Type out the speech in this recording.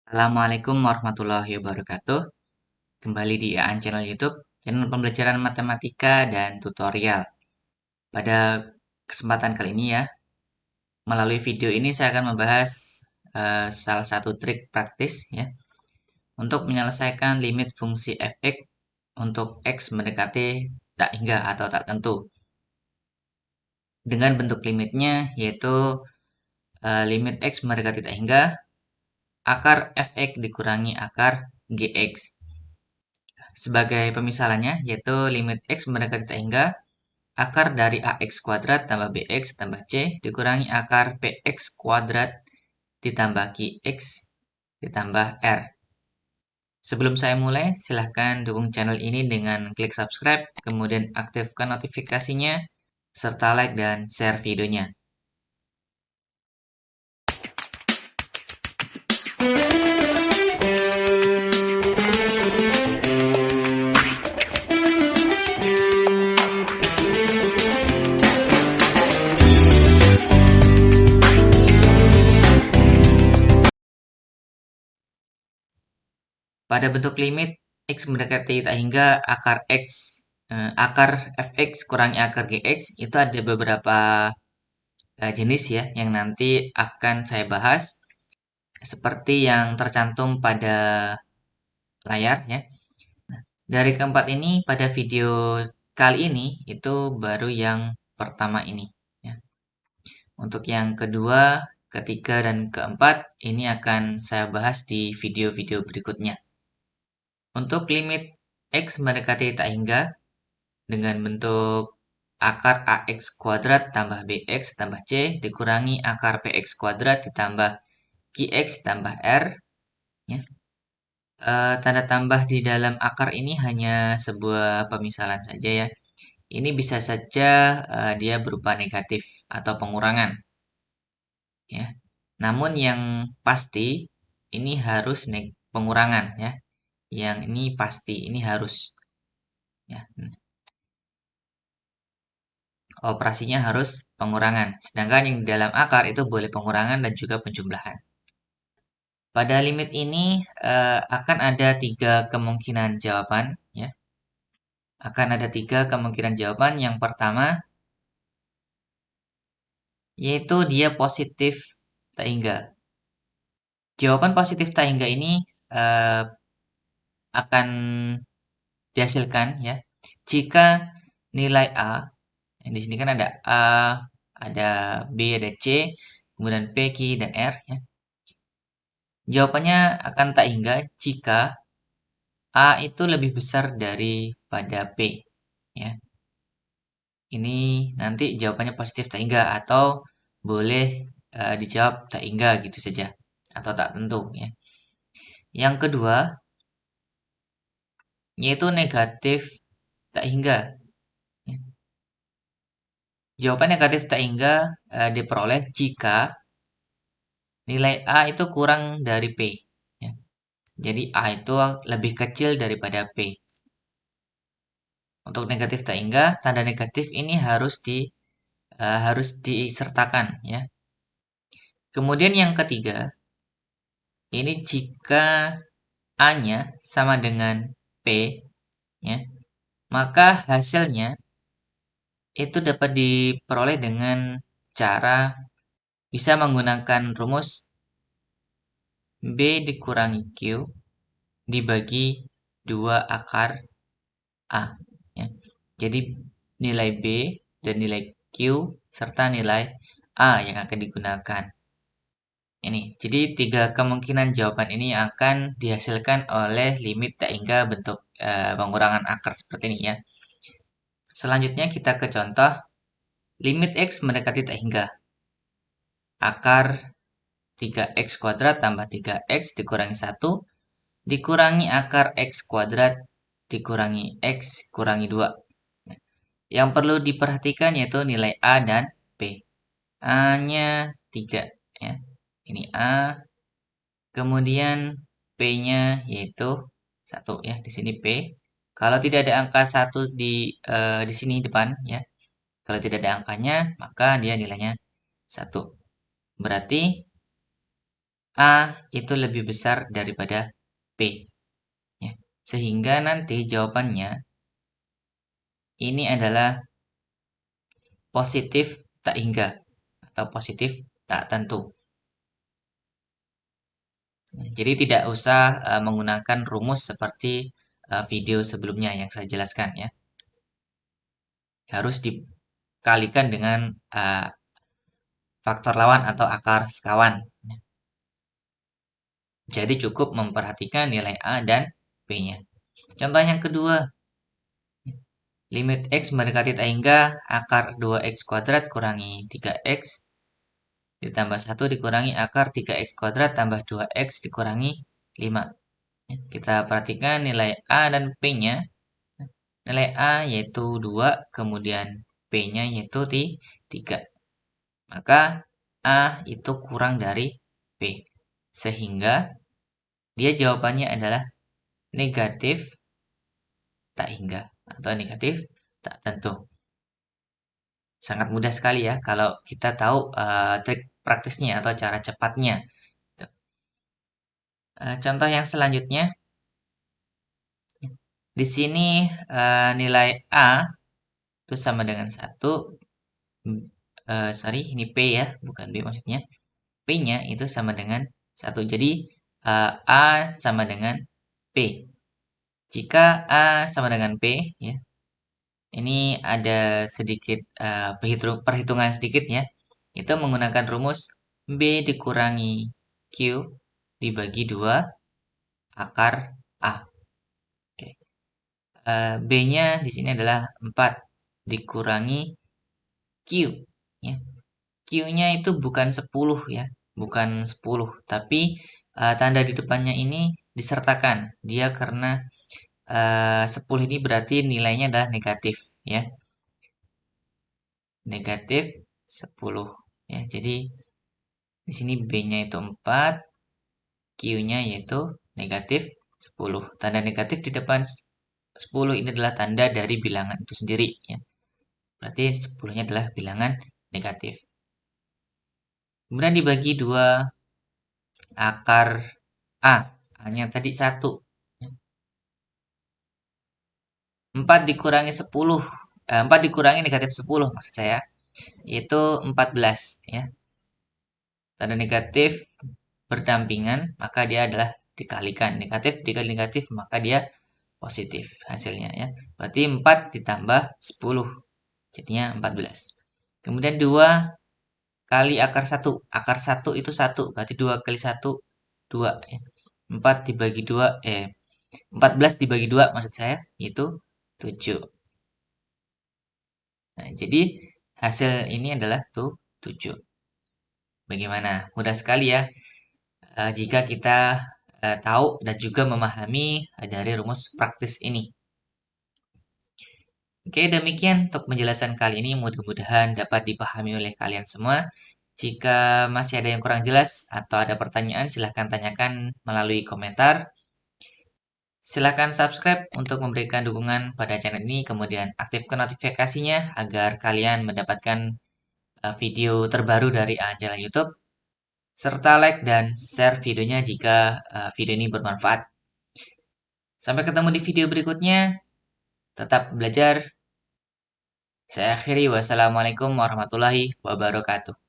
Assalamualaikum warahmatullahi wabarakatuh. Kembali di AAN Channel YouTube, channel pembelajaran matematika dan tutorial. Pada kesempatan kali ini ya, melalui video ini saya akan membahas salah satu trik praktis ya untuk menyelesaikan limit fungsi f(x) untuk x mendekati tak hingga atau tak tentu. Dengan bentuk limitnya yaitu limit x mendekati tak hingga akar f(x) dikurangi akar gx. Sebagai pemisalannya, yaitu limit x mendekati tak hingga akar dari ax kuadrat tambah bx tambah c dikurangi akar px kuadrat ditambah qx ditambah r. Sebelum saya mulai, silahkan dukung channel ini dengan klik subscribe, kemudian aktifkan notifikasinya, serta like dan share videonya. Pada bentuk limit x mendekati tak hingga akar fx kurangi akar gx itu ada beberapa jenis ya yang nanti akan saya bahas seperti yang tercantum pada layar ya. Dari keempat ini pada video kali ini itu baru yang pertama ini ya. Untuk yang kedua, ketiga, dan keempat ini akan saya bahas di video-video berikutnya. Untuk limit x mendekati tak hingga dengan bentuk akar ax kuadrat tambah bx tambah c dikurangi akar px kuadrat ditambah qx tambah r ya. Tanda tambah di dalam akar ini hanya sebuah pemisalan saja ya. Ini bisa saja dia berupa negatif atau pengurangan ya. Namun yang pasti ini harus pengurangan ya. Yang ini pasti ini harus ya. Operasinya harus pengurangan. Sedangkan yang di dalam akar itu boleh pengurangan dan juga penjumlahan. Pada limit ini akan ada tiga kemungkinan jawaban ya. Akan ada tiga kemungkinan jawaban. Yang pertama yaitu dia positif tak hingga. Jawaban positif tak hingga ini akan dihasilkan ya jika nilai A, di sini kan ada A, ada B, ada C, kemudian P, Q, dan R ya. Jawabannya akan tak hingga jika A itu lebih besar daripada P ya. Ini nanti jawabannya positif tak hingga atau boleh dijawab tak hingga gitu saja atau tak tentu ya. Yang kedua yaitu negatif tak hingga. Ya. Jawaban negatif tak hingga diperoleh jika nilai A itu kurang dari P. Ya. Jadi A itu lebih kecil daripada P. Untuk negatif tak hingga, tanda negatif ini harus disertakan ya. Kemudian yang ketiga, ini jika A-nya sama dengan P ya, maka hasilnya itu dapat diperoleh dengan cara bisa menggunakan rumus B dikurangi Q dibagi 2 akar A ya. Jadi nilai B dan nilai Q serta nilai A yang akan digunakan. Ini, jadi tiga kemungkinan jawaban ini akan dihasilkan oleh limit tak hingga bentuk pengurangan akar seperti ini ya. Selanjutnya kita ke contoh limit x mendekati tak hingga. Akar 3x kuadrat tambah 3x dikurangi 1 dikurangi akar x kuadrat dikurangi x kurangi 2. Yang perlu diperhatikan yaitu nilai A dan P. A-nya 3 ya. Ini A. Kemudian P-nya yaitu 1 ya, di sini P. Kalau tidak ada angka 1 di sini depan ya. Kalau tidak ada angkanya, maka dia nilainya 1. Berarti A itu lebih besar daripada P. Ya. Sehingga nanti jawabannya ini adalah positif tak hingga atau positif tak tentu. Jadi tidak usah menggunakan rumus seperti video sebelumnya yang saya jelaskan ya. Harus dikalikan dengan faktor lawan atau akar sekawan. Jadi cukup memperhatikan nilai A dan B-nya. Contoh yang kedua, limit X mendekati tak hingga akar 2X kuadrat kurangi 3X ditambah 1 dikurangi akar 3X kuadrat tambah 2X dikurangi 5. Kita perhatikan nilai A dan P-nya. Nilai A yaitu 2, kemudian P-nya yaitu 3. Maka A itu kurang dari P. Sehingga dia jawabannya adalah negatif tak hingga atau negatif tak tentu. Sangat mudah sekali ya kalau kita tahu trik praktisnya atau cara cepatnya. Contoh yang selanjutnya, di sini nilai A itu sama dengan 1. Sorry, ini P ya, bukan B maksudnya. P-nya itu sama dengan 1. Jadi A sama dengan P. Jika A sama dengan P, ya, ini ada sedikit perhitungan sedikit ya. Itu menggunakan rumus B dikurangi Q dibagi 2 akar A. Oke. B-nya di sini adalah 4 dikurangi Q. Ya. Q-nya itu bukan 10 ya. Bukan 10. Tapi tanda di depannya ini disertakan. Dia karena 10 ini berarti nilainya adalah negatif. Ya. Negatif 10. Ya, jadi di sini B-nya itu 4. Q-nya yaitu negatif 10. Tanda negatif di depan 10 ini adalah tanda dari bilangan itu sendiri. Ya. Berarti 10-nya adalah bilangan negatif. Kemudian dibagi 2 akar A. A-nya tadi 1. 4 dikurangi 10. 4 dikurangi negatif 10 maksud saya. Itu 14. Ya. Tanda negatif berdampingan, maka dia adalah dikalikan. Negatif dikali negatif, maka dia positif hasilnya ya. Berarti 4 ditambah 10. Jadinya 14. Kemudian 2 kali akar 1. Akar 1 itu 1. Berarti 2 kali 1, 2. Ya. 4 dibagi 2, 14 dibagi 2 maksud saya, itu 7. Nah, jadi hasil ini adalah 7. Bagaimana? Mudah sekali ya. Jika kita tahu dan juga memahami dari rumus praktis ini. Oke, demikian untuk penjelasan kali ini. Mudah-mudahan dapat dipahami oleh kalian semua. Jika masih ada yang kurang jelas atau ada pertanyaan, silahkan tanyakan melalui komentar. Silahkan subscribe untuk memberikan dukungan pada channel ini, kemudian aktifkan notifikasinya agar kalian mendapatkan video terbaru dari channel YouTube. Serta like dan share videonya jika video ini bermanfaat. Sampai ketemu di video berikutnya. Tetap belajar. Saya akhiri. Wassalamualaikum warahmatullahi wabarakatuh.